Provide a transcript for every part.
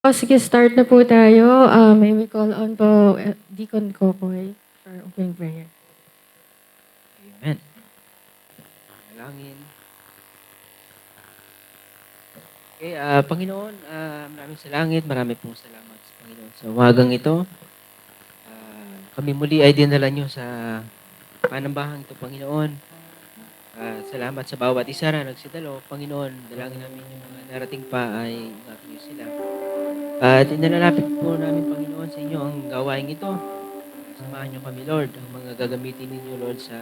Sige, start na po tayo. May we call on po Deacon Kokoy for opening prayer. Amen. Dalangin. Okay, Panginoon, maraming salamat. Marami pong salamat sa Panginoon sa umagang ito. Kami muli ay dinala nyo sa panambahang ito, Panginoon. Salamat sa bawat isa na nagsidalo. Panginoon, dalangin namin yung mga narating pa ay ingatan nyo sila. At inalalapit po namin, Panginoon, sa inyo ang gawain ito. Samahan nyo kami, Lord, ang mga gagamitin ninyo, Lord, sa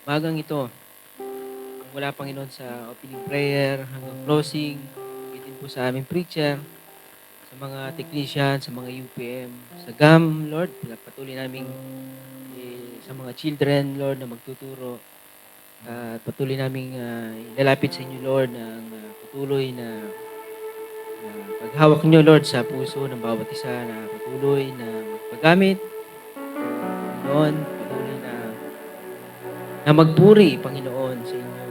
umagang ito. Mula, Panginoon, sa opening prayer hanggang closing, bitin po sa aming preacher, sa mga technician, sa mga UPM, sa GAM, Lord, patuloy namin sa mga children, Lord, na magtuturo. At patuloy namin ilalapit sa inyo, Lord, ang patuloy na paghawak niyo, Lord, sa puso ng bawat isa na patuloy na magpagamit, Panginoon, patuloy na magpuri, Panginoon, sa inyo.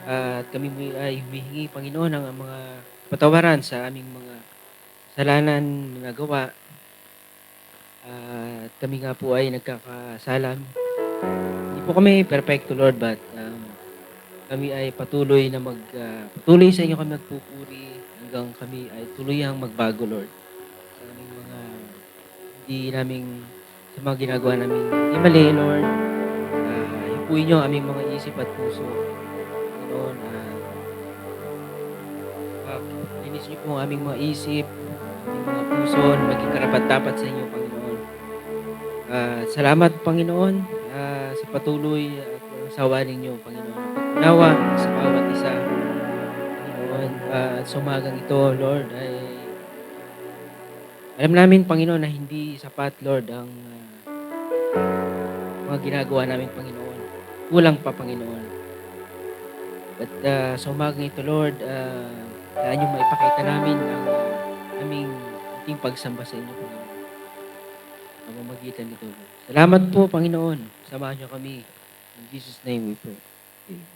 At kami ay humihingi, Panginoon, ng mga patawaran sa aming mga kasalanan na nagawa. At kami nga po ay nagkakasala. Hindi po kami perfecto, Lord, but kami ay patuloy patuloy sa inyo kami magpupuri hanggang kami ay tuluyang magbago, Lord. Sa aming mga sa mga ginagawa namin hindi mali, Lord. Hipuin nyo aming mga isip at puso. Panginoon, linis niyo po ang aming mga isip, aming mga puso na maging karapat-dapat sa inyo, Panginoon. Salamat, Panginoon, sa patuloy at sawa ninyo, Panginoon. Pag-unawa sa bawat isa, Panginoon. Sa umagang ito, Lord, ay alam namin, Panginoon, na hindi sapat, Lord, ang mga ginagawa namin, Panginoon. Kulang pa, Panginoon. But sa umagang ito, Lord, kaya nyo maipakita namin ang aming ating pagsamba sa inyo, Panginoon. Ang mamagitan nito. Salamat po, Panginoon. Samahan nyo kami. In Jesus' name we pray. Amen.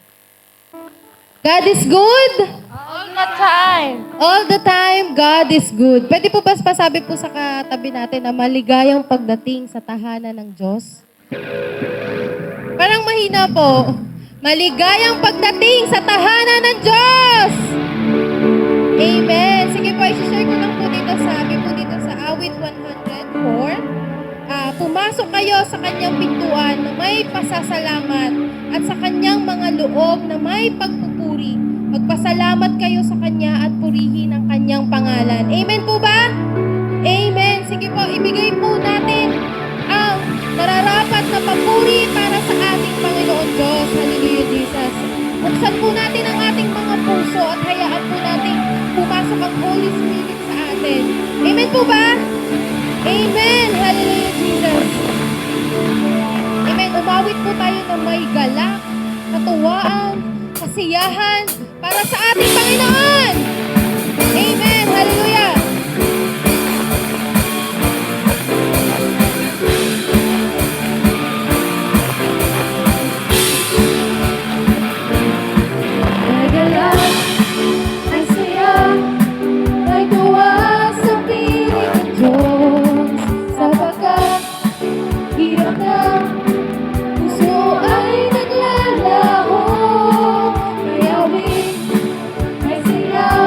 God is good. All the time. All the time, God is good. Pwede po ba pasabi po sa katabi natin na maligayang pagdating sa tahanan ng Diyos? Parang mahina po. Maligayang pagdating sa tahanan ng Diyos! Amen. Sige po, isi-share ko lang po dito, sabi po dito sa awit 104. Pumasok kayo sa kanyang pintuan na may pasasalamat at sa kanyang mga loob na may pagpupuri. Magpasalamat kayo sa kanya at purihin ang kanyang pangalan. Amen po ba? Amen. Sige po, ibigay po natin ang nararapat na papuri para sa ating Panginoon Diyos. Hallelujah, Jesus. Buksan po natin ang ating mga puso at hayaan po natin pumasok ang Holy Spirit sa atin. Amen po ba? Amen. Hallelujah, Jesus. Amen. Umawit po tayo ng may galak, katuwaan, kasiyahan para sa ating Panginoon. Amen. Hallelujah. May galak, may saya, may tuwa sa piling ng Diyos. Sapagkat hirap ng puso ay naglalaho. May awit, may saya,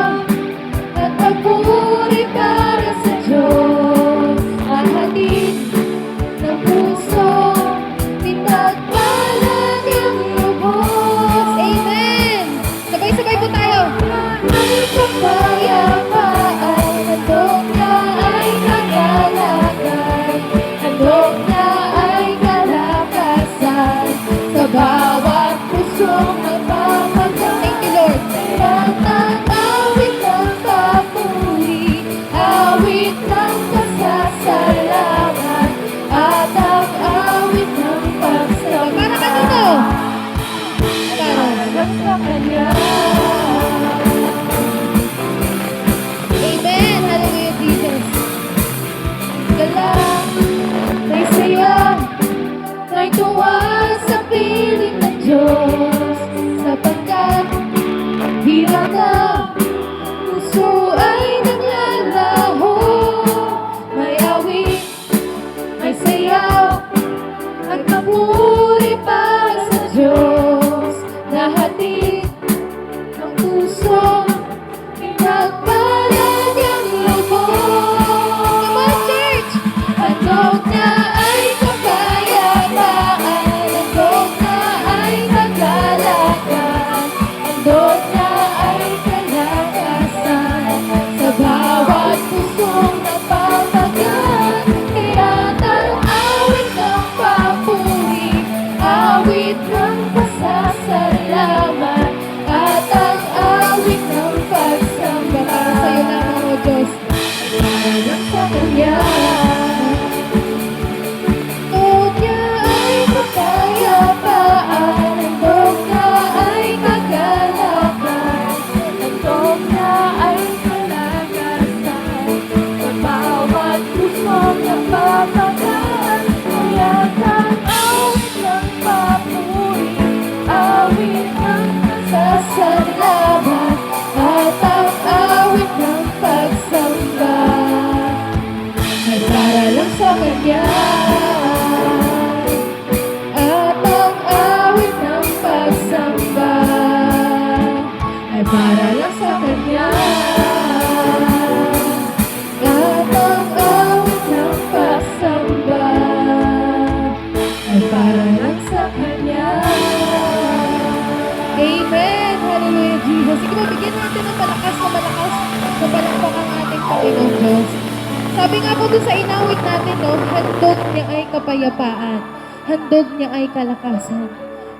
Sabi nga po doon sa inawit natin, no, handog niya ay kapayapaan. Handog niya ay kalakasan.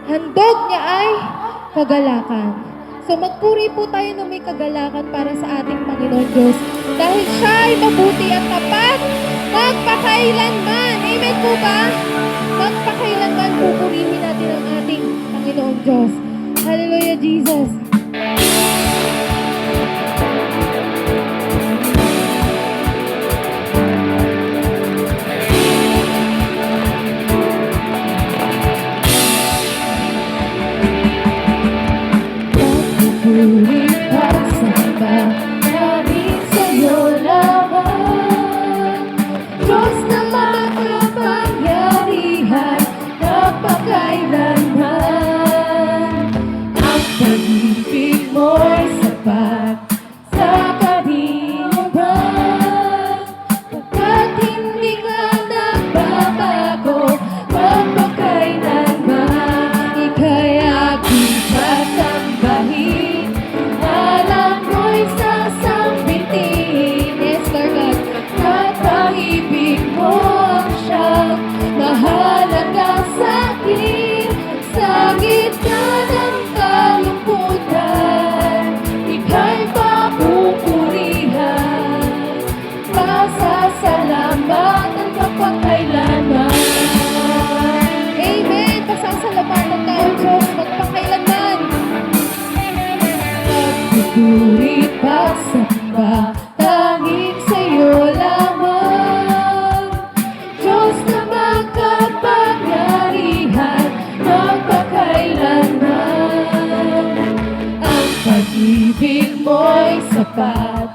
Handog niya ay kagalakan. So magpuri po tayo na may kagalakan para sa ating Panginoon Diyos. Dahil siya ay mabuti at tapat magpakailanman. Amen po ba? Magpakailanman pupurihin natin ang ating Panginoon Diyos. Hallelujah, Jesus. Pagpupuri pagsamba namin sa'yo lahat. Diyos na makapangyarihan, napakailanman. Ang pag-ibig mo'y sapat sa kanino man. Pagkat hindi ka nagbabago, magpakailanman. Ika'y aking sasambahin, alam mo'y sasambitin. Yes, Lord God. At ang ibig mo ang siyang mahalaga sa'kin. Sa gitna ng kalungkutan, ika'y papupurihan. Pasasalamatan magpakailanman. Amen. Pasasalamatan ka, O Diyos, magpakailanman. Pagpupuri, pagsamba, tanging sa'yo lamang. Diyos na makapangyarihan, magpakailanman. Ang pag-ibig mo'y sapat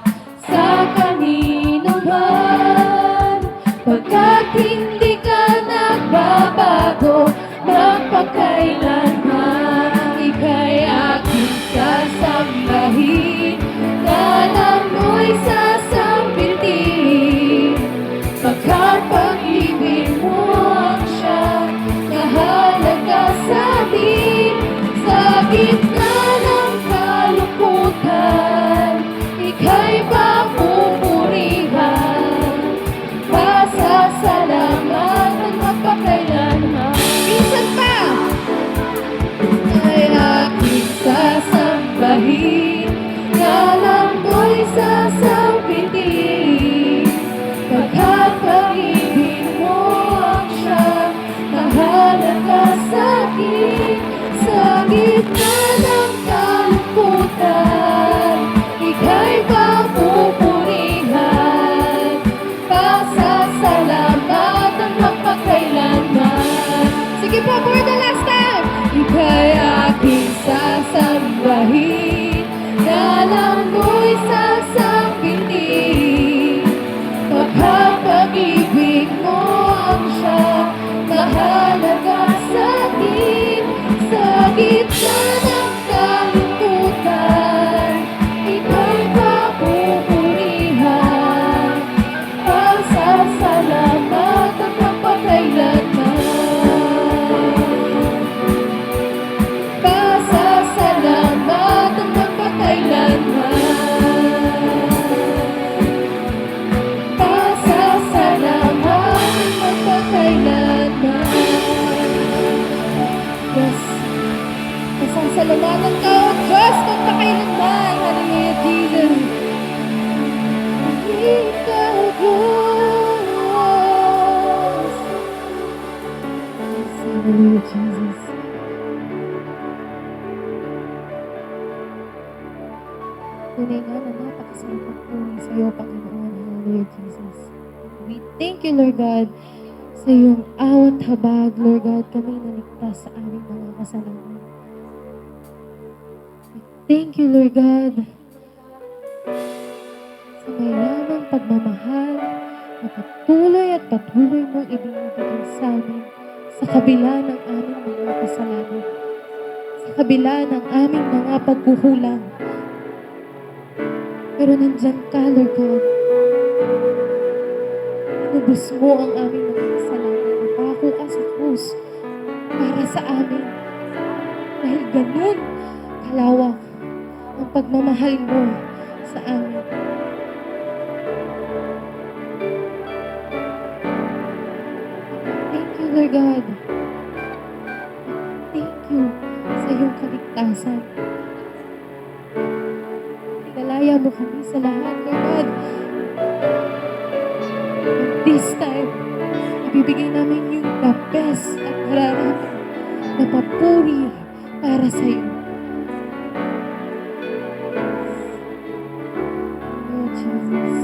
sa kanino man. Pagkat hindi ka nagbabago, magpakailanman. Ika'y aking sasambahin, ngalan mo'y sasambitin. Pagkat pag-ibig mo ang siyang mahalaga sa'tin. Sa gitna ng kalungkutan, ika'y papupurihan. Pasasalamatan magpakailanman. Minsan pa! Ay aking sasambahin, ngalan mo'y sasambitin. Pagkat pag-ibig mo ang siyang mahalaga sa'kin. Sa gitna ng kalungkutan, ika'y papupurihan. Pasasalamatan magpakailanman. Sige po, for the last time. Ika'y aking sasambahin, ngalan mo'y sasambitin. Pagkat pag-ibig mo ang siyang mahalaga sa'tin. Sa gitna ng kalungkutan, ika'y papupurihan. Pasasalamatan magpakailanman. Pasasalamatan magpakailanman. Pasasalamatan magpakailanman. Yes. Pasasalamatan ka, O Diyos, magpakailanman. Hallelujah, Jesus. Ikaw, Diyos. Yes, hallelujah, Jesus. Tunay nga na napakasarap magpuri sa iyo, Panginoon. Hallelujah, Jesus. We thank you, Lord God, sa iyong awat habag, Lord God, kami naligtas sa aming mga kasalanan. We thank you, Lord God, sa may lamang pagmamahal na patuloy mong ibinibigay sa amin sa kabila ng aming mga kasalanan, sa kabila ng aming mga pagkukulang. Pero nandyan ka, Lord God. Inubos mo ang aming mga kasalanan. Napako ka sa krus para sa amin. Dahil ganun kalawak ang pagmamahal mo sa amin. Father God, thank you sa iyong kaligtasan. Pinalaya mo kami sa lahat, Lord God. And this time, ibibigay namin yung the best at nararapat na papuri para sa iyo. Oh, Jesus.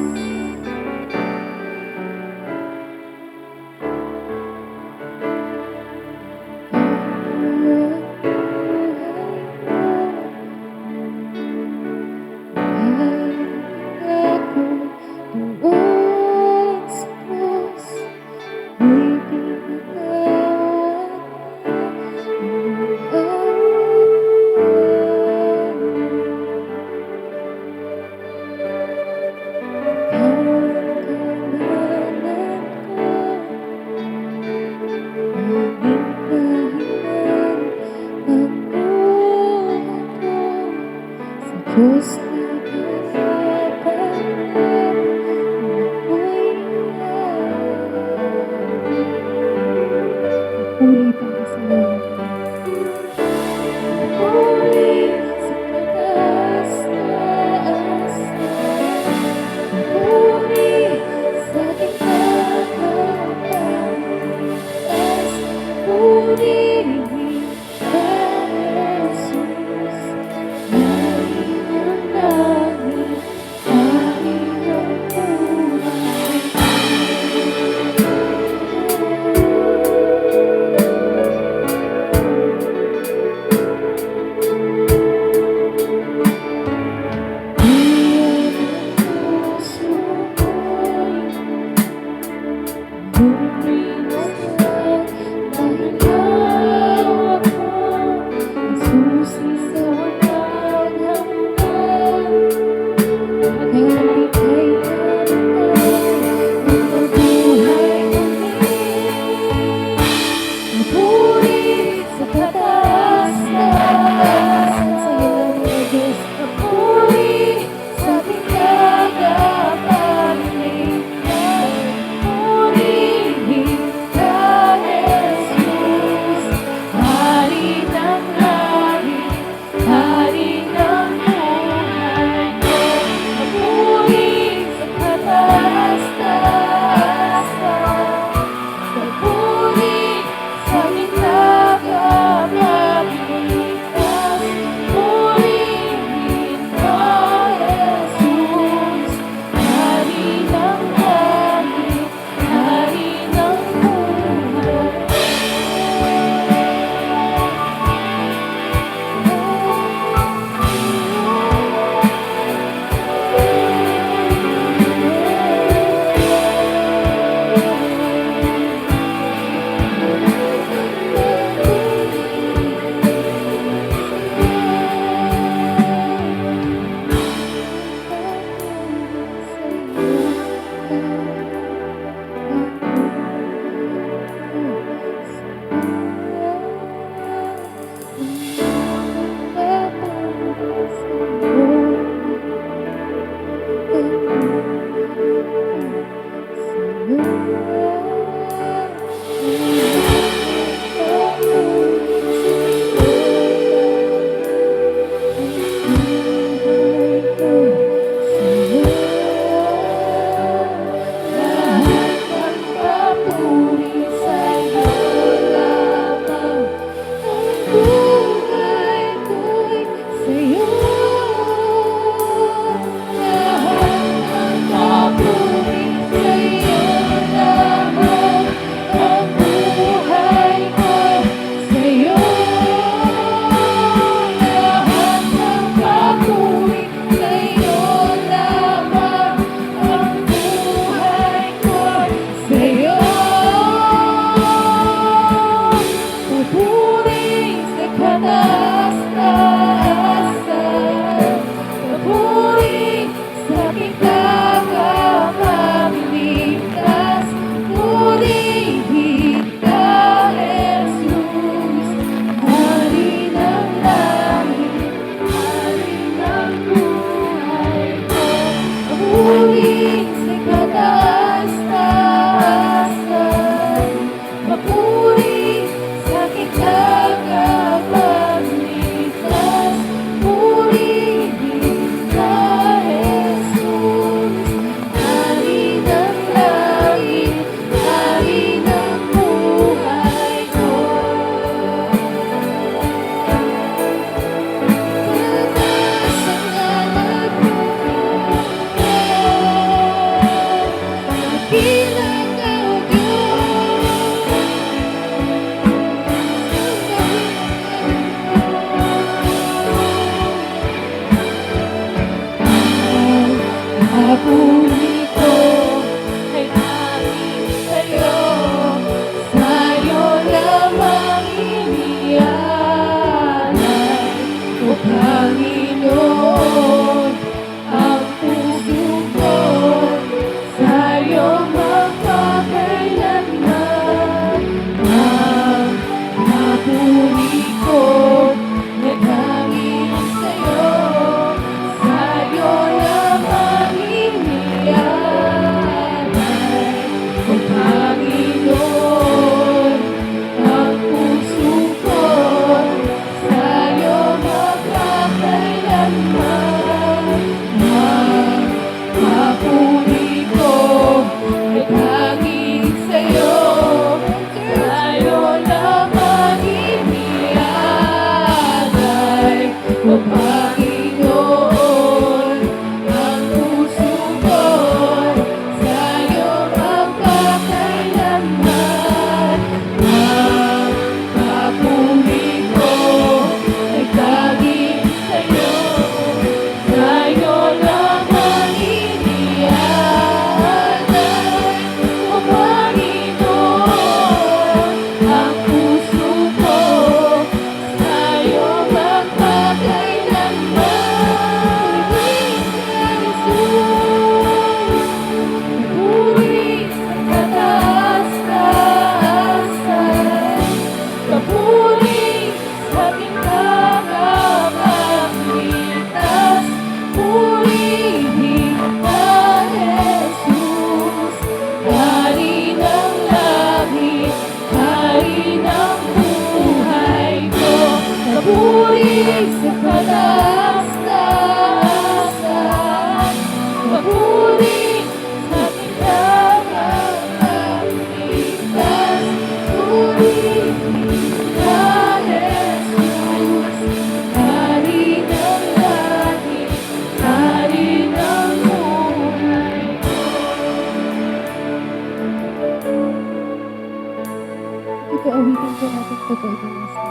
po natin po ito ibawasan.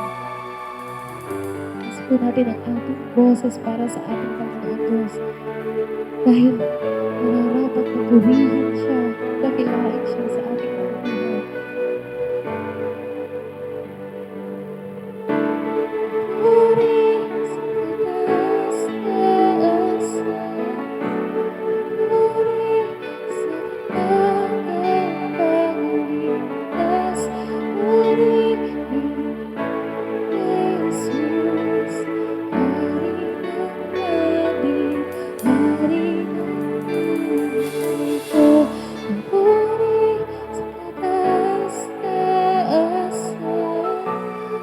Kasi po natin ang ating boses para sa ating Panginoon Diyos. Dahil nararapat na purihin siya, dakilain siya sa ating mga buhay. Purihin sa taas-taasan, purihin sa tagapagligtas, purihin Jesus, Hari ng langit, Hari ng mundo, puri sa taas-taasan,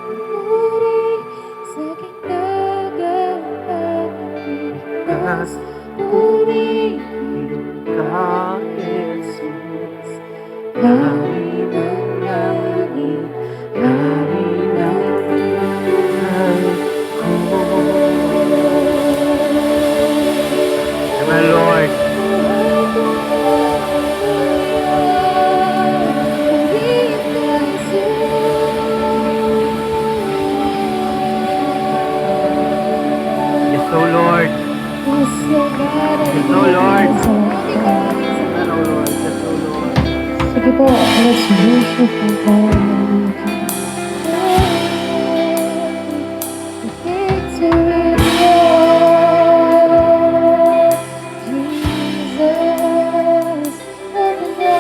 puri sa aking tagapagligtas, puri ka, Jesus. Hari ng langit, Hari ng Amen, Lord. Yes, oh Lord. Yes, oh Lord. Amen, oh Lord. Yes, oh Lord. Sige po, let's worship the Lord. Victory, Lord, Jesus, open the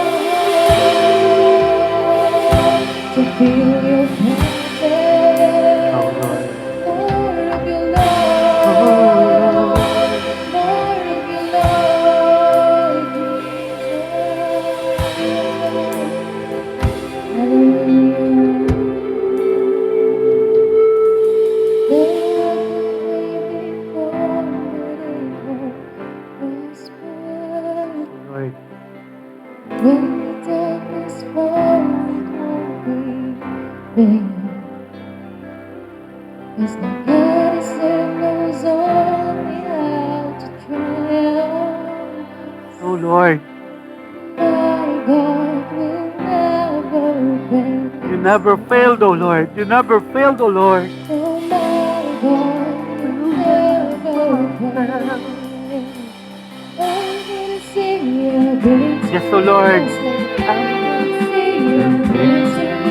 heart to feel your presence. Oh Lord. More of your love, more of your love, Jesus. Hallelujah. Lord. When the darkness falls, there is no God that knows only how to triumph. Oh Lord. My God will never fail. You never failed, oh Lord. You never failed, oh Lord. Oh, my God will never fail. I'm gonna sing your victory. Yes, oh Lord. I'm gonna sing your victory.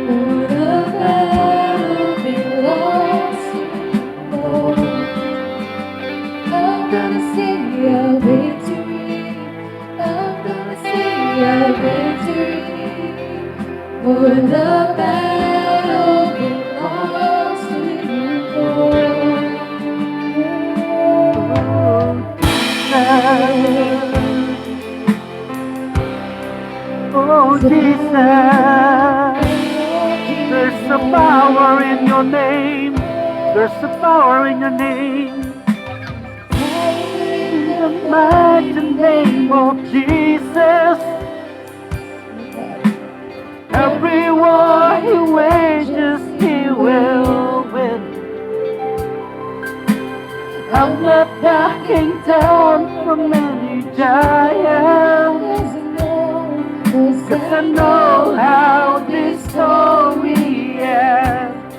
For the battle belongs to you, Lord. I'm gonna sing your victory. I'm gonna sing your victory. For the battle belongs to you, Lord. Oh Jesus. There's a power in your name. There's a power in your name. In the mighty name of Jesus. Every war he wages, he will win. I'm not backing down from any giant. Cause I know how this story ends.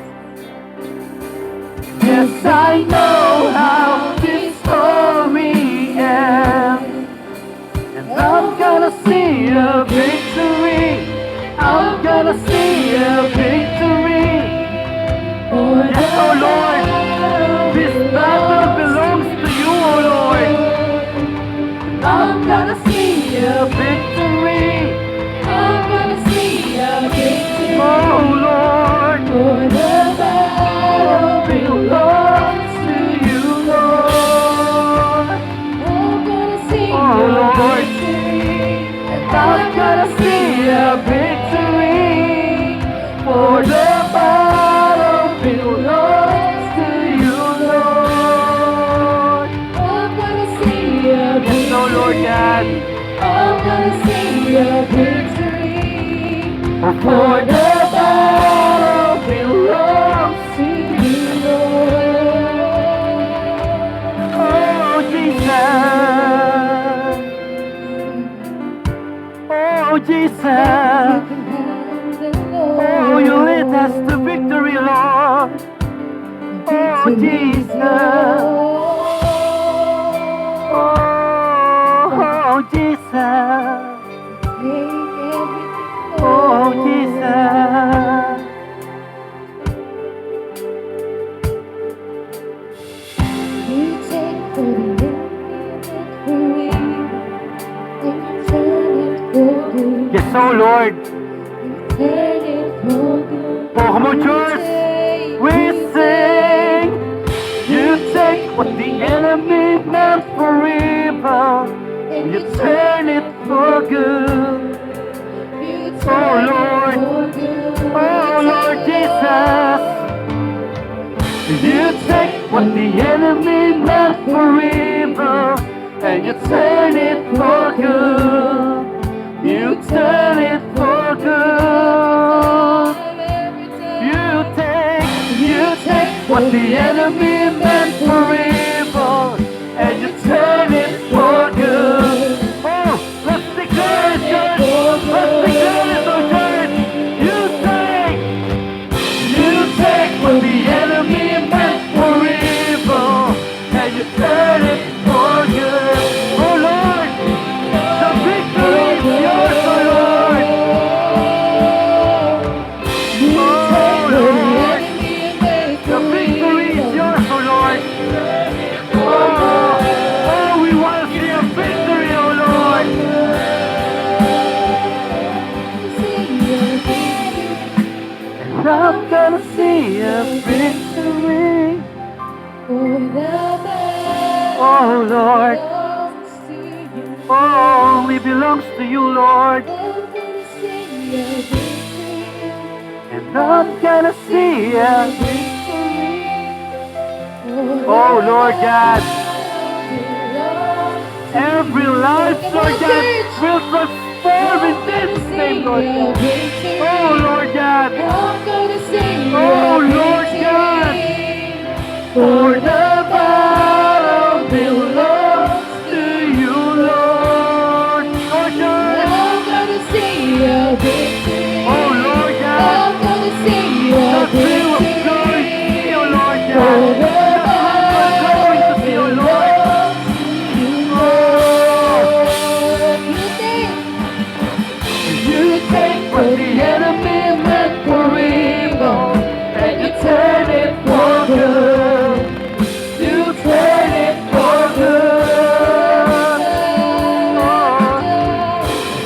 Yes, I know how this story ends. And I'm gonna see a victory. I'm gonna see a victory. Yes, oh Lord, this battle belongs to you, oh Lord. I'm gonna see a victory. I'm gonna see a victory. Oh Lord, For the battle belongs to you, Lord. I'm gonna see Oh, a Lord. victory. I'm gonna see a victory. For the battle belongs to you, Lord. I'm gonna see a Yes, oh Lord God. I'm gonna see a victory. For the battle belongs To you, Lord. Oh Jesus. Oh Jesus. You can handle, Lord. Oh, you lead us to victory, Lord. Oh, Jesus. Oh, Jesus. Oh, Jesus. You take the enemy and turn it for good. Yes, oh Lord. Turn it for good. Oh, come on, church. We sing. You take what the enemy meant for evil, and you turn it for good. Oh Lord. Oh Lord Jesus. You take what the enemy meant for evil, and you turn it for good. You turn it for good. You take what the enemy meant for evil, and you turn it for good. Oh, let's declare it, church. Let's declare it, oh church. You take what the enemy meant for evil, and you turn it for good. Oh Lord, the victory is yours, oh Lord. Oh Lord, the victory is yours, oh Lord. Oh, we want to see a victory, oh Lord. And I'm gonna see a victory. Oh Lord, oh, only belongs to you, Lord. And I'm gonna see a victory. Oh Lord God, every life, Lord God, will transform in this name, Lord God. Oh Lord God, oh Lord God, for the battle belongs to you, Lord. Lord God, oh Lord God, the thrill of glory to see you, Lord God. The hunger and glory to see you, Lord. You take what the enemy meant for evil, and you turn it for good. You turn it for good.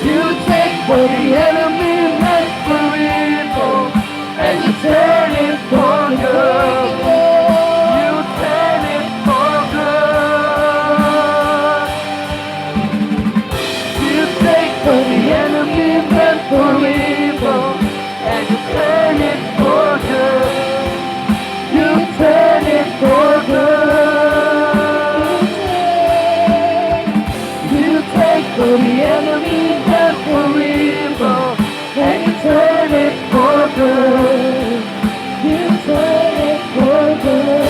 You take what the enemy meant for evil, and you turn it for good. You turn it for good. You take what the enemy meant for evil, and you turn it for good. You turn it for good. You take what the enemy meant for evil, and you turn it for good. You turn it for good.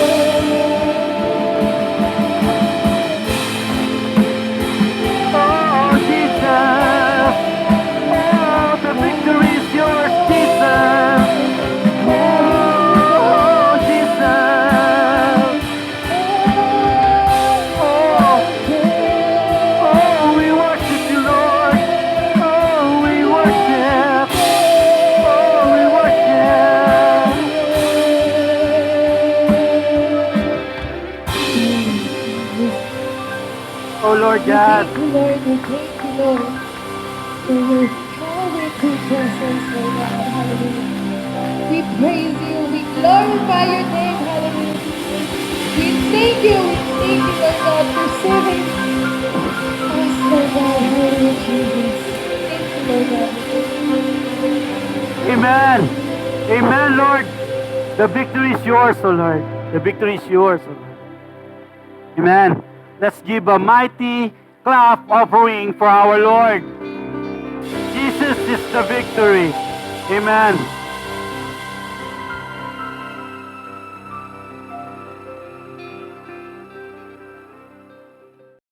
Oh, Jesus. Oh, the victory is yours, Jesus. Oh, Jesus. Oh, we worship you, Lord. Oh, we worship. Oh, we worship. Oh, Lord God. Thank you, Lord. We thank you, Lord, for your powerful presence, Lord God. Hallelujah. We praise you. We glorify your name. Hallelujah. We thank you. We thank you, Lord God, for saving us, Lord God. Hallelujah, Jesus. Thank you, Lord God. Amen. Amen, Lord. The victory is yours, O Lord. The victory is yours, O Lord. Amen. Let's give a mighty clap offering for our Lord. Jesus is the victory. Amen.